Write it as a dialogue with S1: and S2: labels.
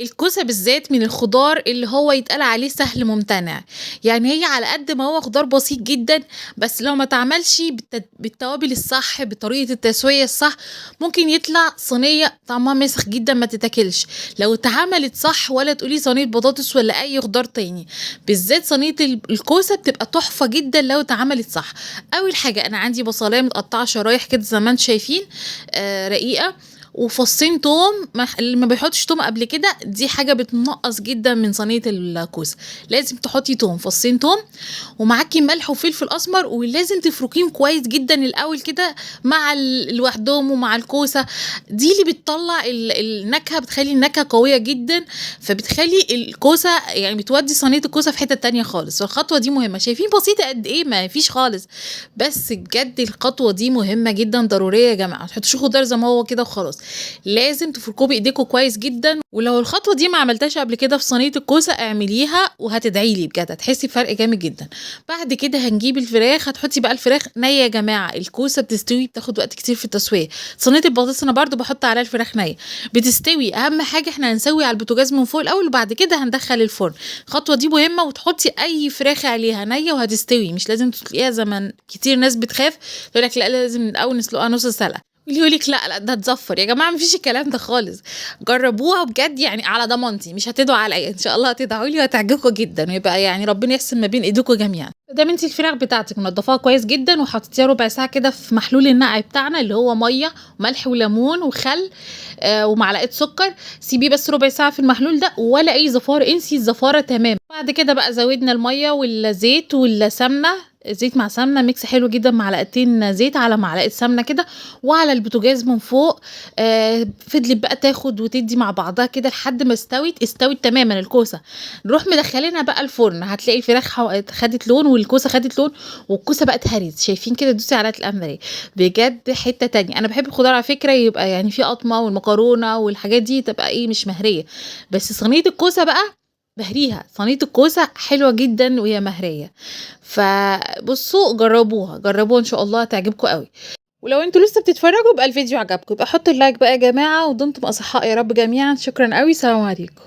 S1: الكوسة بالذات من الخضار اللي هو يتقال عليه سهل ممتنع، يعني هي على قد ما هو خضار بسيط جدًا، بس لو ما اتعملش بالتوابل الصح، بطريقة التسوية الصح، ممكن يطلع صينية طعمها مسخ جدًا ما تتاكلش، لو اتعملت صح ولا تقولي صينية بطاطس ولا أي خضار تاني، بالذات صينية الكوسة بتبقى تحفة جدًا لو اتعملت صح. أول حاجة أنا عندي بصلاية متقطعة شرايح كده زي ما أنتم شايفين رقيقة، وفصين توم اللي ما بيحطش توم قبل كده دي حاجة بتنقّص جدًا من صينية الكوسة، لازم تحطي توم، فصين توم ومعاكِ ملح وفلفل أسمر، ولازم تفركيهم كويس جدًا الأول كده مع لوحدهم ومع الكوسة، دي اللي بتطلّع النكهة، بتخلّي النكهة قوية جدًا، فبتخلّي الكوسة يعني بتودّي صينية الكوسة في حتة تانية خالص، فالخطوة دي مهمة، شايفين بسيطة قد إيه؟ ما فيش خالص، بس بجد الخطوة دي مهمة جدًا ضرورية يا جماعة، ما تحطوش الخضار زي ما هو كده وخلاص. لازم تفركوه بإيديكم كويس جدًا، ولو الخطوة دي ما عملتهاش قبل كده في صينية الكوسة اعمليها وهتدعي لي بجد، هتحسي بفرق جامد جدًا. بعد كده هنجيب الفراخ، هتحطي بقى الفراخ نية يا جماعة، الكوسة بتستوي بتاخد وقت كتير في التسوية، صينية البطاطس أنا برضه باحط عليها الفراخ نية، بتستوي أهم حاجة إحنا هنسوي على البوتاجاز من فوق الأول وبعد كده هندخل الفرن، الخطوة دي مهمة وتحطي أي فراخ عليها نية وهتستوي، مش لازم تسلقيها زي ما كتير ناس بتخاف تقول لك لأ لازم من الأول نسلقها نُص سلقة. واللي يقول لِك لأ، لأ ده هتزفّر، يا جماعة ما فيش الكلام ده خالص، جرّبوها بجد يعني على ضمانتي، مش هتدعوا عليّا، إن شاء الله هتدعوا لي وهتعجبكم جدًا، ويبقى يعني ربنا يحسن ما بين إيديكم جميعًا. ما دام أنتِ الفراخ بتاعتِك منضّفاها كويس جدًا وحطيتيها ربع ساعة كده في محلول النقع بتاعنا اللي هو مَيّة وملح وليمون وخل ومعلقة سُكّر، سيبيه بس ربع ساعة في المحلول ده ولا أي زفارة، انسي الزفارة تمامًا. بعد كده بقى زوّدنا المَيّة والزيت والسمنة، زيت مع سمنة ميكس حلو جدًا، معلقتين زيت على معلقة سمنة كده، وعلى البوتاجاز من فوق فضلت بقى تاخد وتدّي مع بعضها كده لحد ما استوت تمامًا الكوسة، نروح مدخلينها بقى الفرن، هتلاقي الفراخ خدت لون والكوسة خدت لون والكوسة بقى اتهرِت، شايفين كده دوسي على الأمر بجد حتة تانية. أنا باحب الخضار على فكرة يبقى يعني فيه قطمة والمكرونة والحاجات دي تبقى إيه مش مهرية، بس صينية الكوسة بقى باهريها، صينية الكوسة حلوة جدًا وهي مهرية. فبُصّوا جرّبوها، جرّبوها إن شاء الله هتعجبكم أوي. ولو أنتم لسه بتتفرّجوا يبقى الفيديو عجبكم، يبقى حطّوا اللايك بقى يا جماعة ودمتم أصحاء يا رب جميعًا، شكرًا أوي، سلام عليكم.